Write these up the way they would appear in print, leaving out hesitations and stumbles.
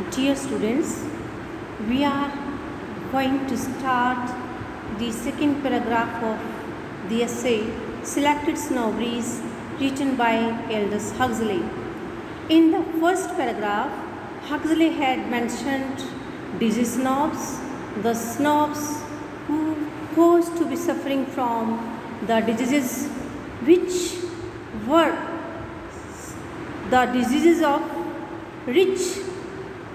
Dear students, we are going to start the second paragraph of the essay Selected Snobberies written by Aldous Huxley. In the first paragraph, Huxley had mentioned disease snobs, the snobs who caused to be suffering from the diseases which were the diseases of rich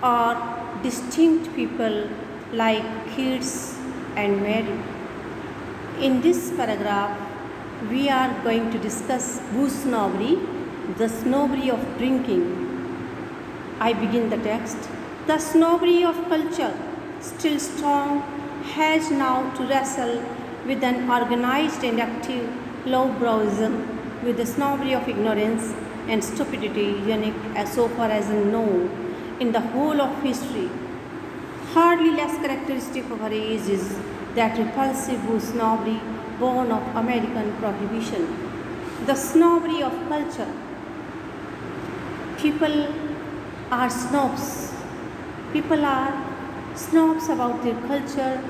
or distinct people like Keats and Mary. In this paragraph, we are going to discuss booze snobbery, the snobbery of drinking. I begin the text. The snobbery of culture, still strong, has now to wrestle with an organized and active lowbrowism, with the snobbery of ignorance and stupidity unique as so far as known in the whole of history. Hardly less characteristic of our age is that repulsive snobbery born of American prohibition. The snobbery of culture. People are snobs. People are snobs about their culture.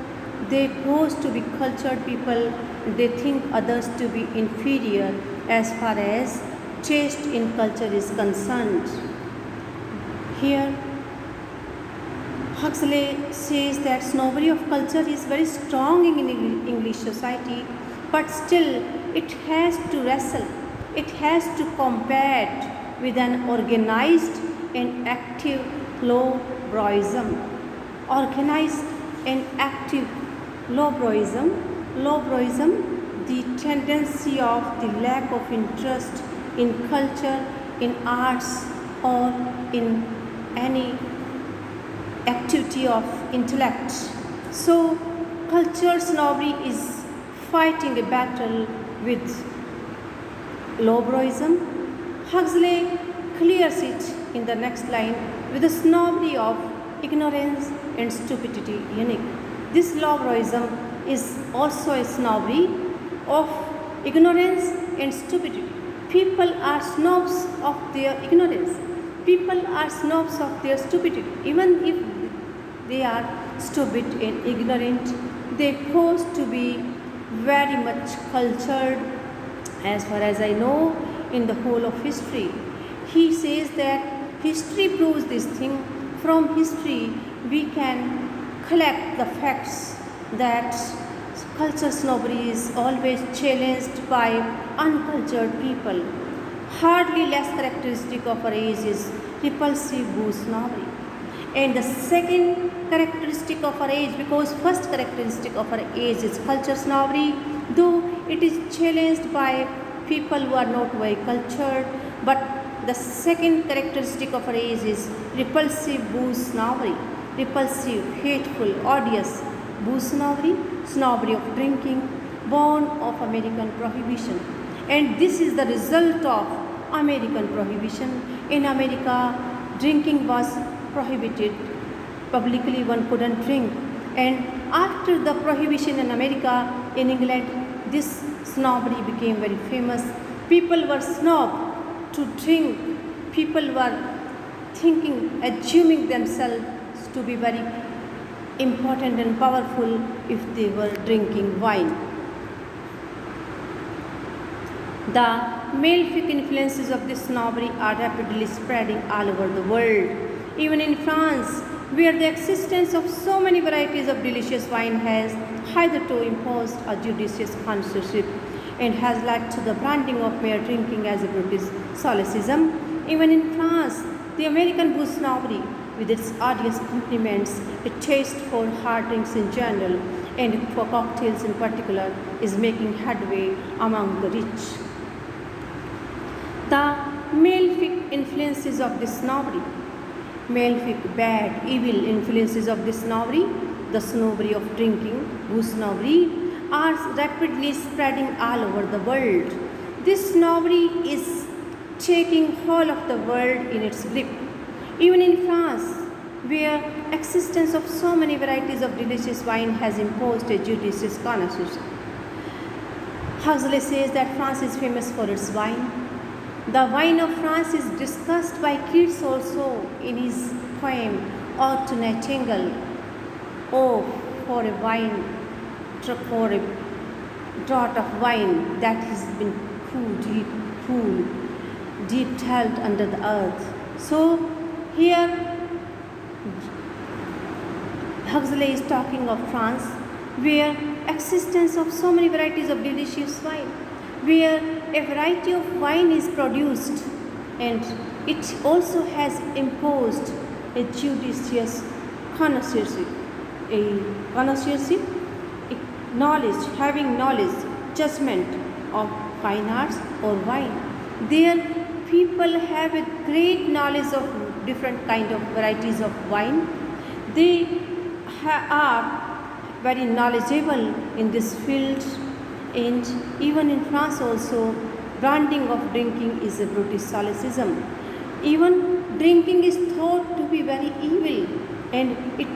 They pose to be cultured people. They think others to be inferior as far as taste in culture is concerned. Here, Huxley says that snobbery of culture is very strong in English society, but still it has to wrestle, it has to combat with an organized and active lowbrowism. Organized and active lowbrowism, the tendency of the lack of interest in culture, in arts, or in any activity of intellect. So, culture snobbery is fighting a battle with lowbrowism. Huxley clears it in the next line with the snobbery of ignorance and stupidity unique. This lowbrowism is also a snobbery of ignorance and stupidity. People are snobs of their ignorance. People are snobs of their stupidity. Even if they are stupid and ignorant, they pose to be very much cultured, as far as I know, in the whole of history. He says that history proves this thing. From history, we can collect the facts that culture snobbery is always challenged by uncultured people. Hardly less characteristic of our age is repulsive booze snobbery. And the second characteristic of our age, because first characteristic of our age is culture snobbery, though it is challenged by people who are not very cultured, but the second characteristic of our age is repulsive booze snobbery. Repulsive, hateful, odious booze snobbery, snobbery of drinking, born of American prohibition. And this is the result of American prohibition. In America, drinking was prohibited. Publicly, one couldn't drink. And after the prohibition in America, in England, this snobbery became very famous. People were snob to drink. People were thinking, assuming themselves to be very important and powerful if they were drinking wine. The malefic influences of this snobbery are rapidly spreading all over the world. Even in France, where the existence of so many varieties of delicious wine has hitherto imposed a judicious censorship and has led to the branding of mere drinking as a British solecism. Even in France, the American booze snobbery, with its odious compliments, a taste for hard drinks in general and for cocktails in particular, is making headway among the rich. The malefic influences of this snobbery, malefic, bad, evil influences of this snobbery, the snobbery of drinking, booze snobbery, are rapidly spreading all over the world. This snobbery is taking hold of the world in its grip. Even in France, where existence of so many varieties of delicious wine has imposed a judicious connoisseur. Huxley says that France is famous for its wine. The wine of France is discussed by Keats also in his poem or to nightingale, oh, for a wine, for a draught of wine that has been cool, deep held under the earth. So here Huxley is talking of France, where existence of so many varieties of delicious wine, where a variety of wine is produced, and it also has imposed a judicious connoisseurship, a knowledge, having knowledge, judgment of fine arts or wine. There people have a great knowledge of different kind of varieties of wine. They are very knowledgeable in this field, and even in France also, branding of drinking is a brutish solecism. Even drinking is thought to be very evil, and it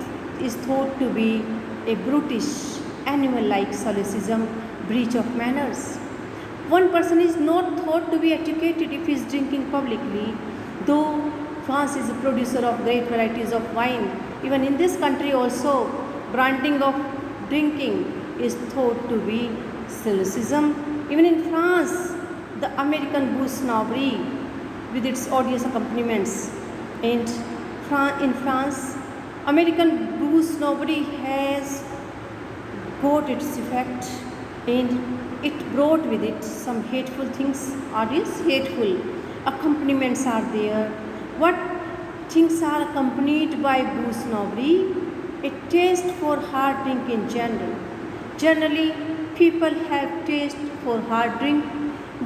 is thought to be a brutish, animal-like solecism, breach of manners. One person is not thought to be educated if he is drinking publicly, though France is a producer of great varieties of wine. Even in this country also, branding of drinking is thought to be solecism. Even in France, the American booze snobbery with its odious accompaniments, and in France, American booze snobbery has got its effect, and it brought with it some hateful things, odious, hateful accompaniments are there. What things are accompanied by booze snobbery? A taste for hard drink in general. Generally, people have taste for hard drink.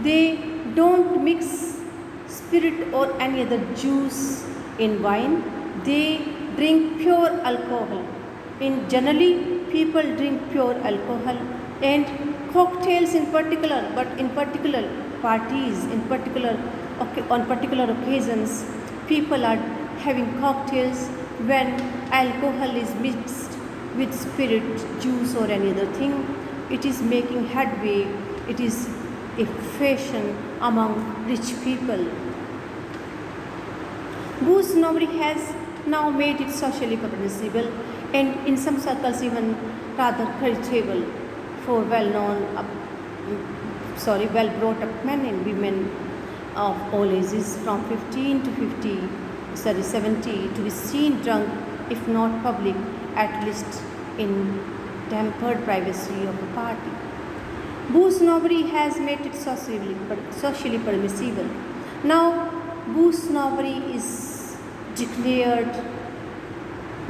They don't mix spirit or any other juice in wine. They drink pure alcohol. In generally, people drink pure alcohol, and cocktails in particular, but in particular parties, on particular occasions, people are having cocktails when alcohol is mixed with spirit, juice or any other thing. It is making headway. It is a fashion among rich people. Booze snobbery has now made it socially permissible, and in some circles even rather creditable for well brought up men and women of all ages from 15 to 70 to be seen drunk, if not public, at least in tempered privacy of a party. Booze snobbery has made it socially permissible. Now, booze snobbery is declared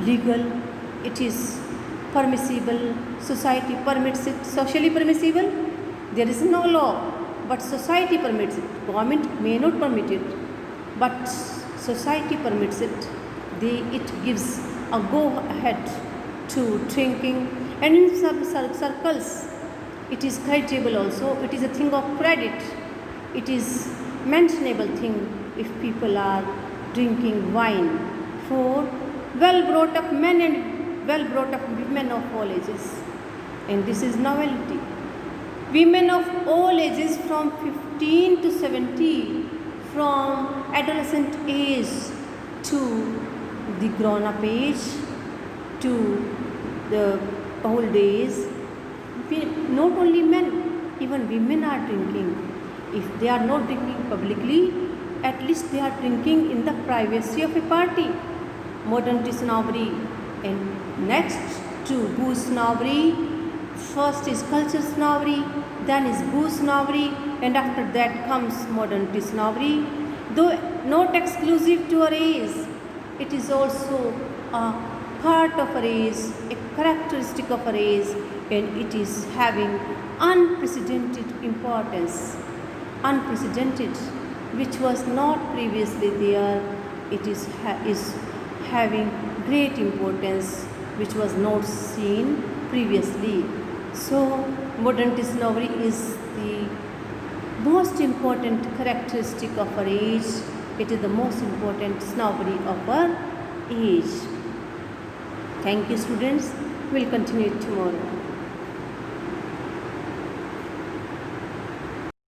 legal. It is permissible. Society permits it. Socially permissible. There is no law, but society permits it. Government may not permit it, but society permits it. It gives a go ahead to drinking, and in some circles it is creditable also. It is a thing of credit. It is mentionable thing if people are drinking wine for well brought up men and well brought up women of all ages, and this is novelty. Women of all ages from 15 to 70, from adolescent age to the grown up age to the old age. Not only men, even women are drinking. If they are not drinking publicly, at least they are drinking in the privacy of a party. Modernity snobbery, and next to booze snobbery, first is culture snobbery, then is booze snobbery, and after that comes modernity snobbery. Though not exclusive to a race, it is also a part of a race, a characteristic of a race, and it is having unprecedented importance. Unprecedented, which was not previously there. It is having great importance, which was not seen previously. So, modernity snobbery is the most important characteristic of our age. It is the most important snobbery of our age. Thank you, students. We'll continue tomorrow.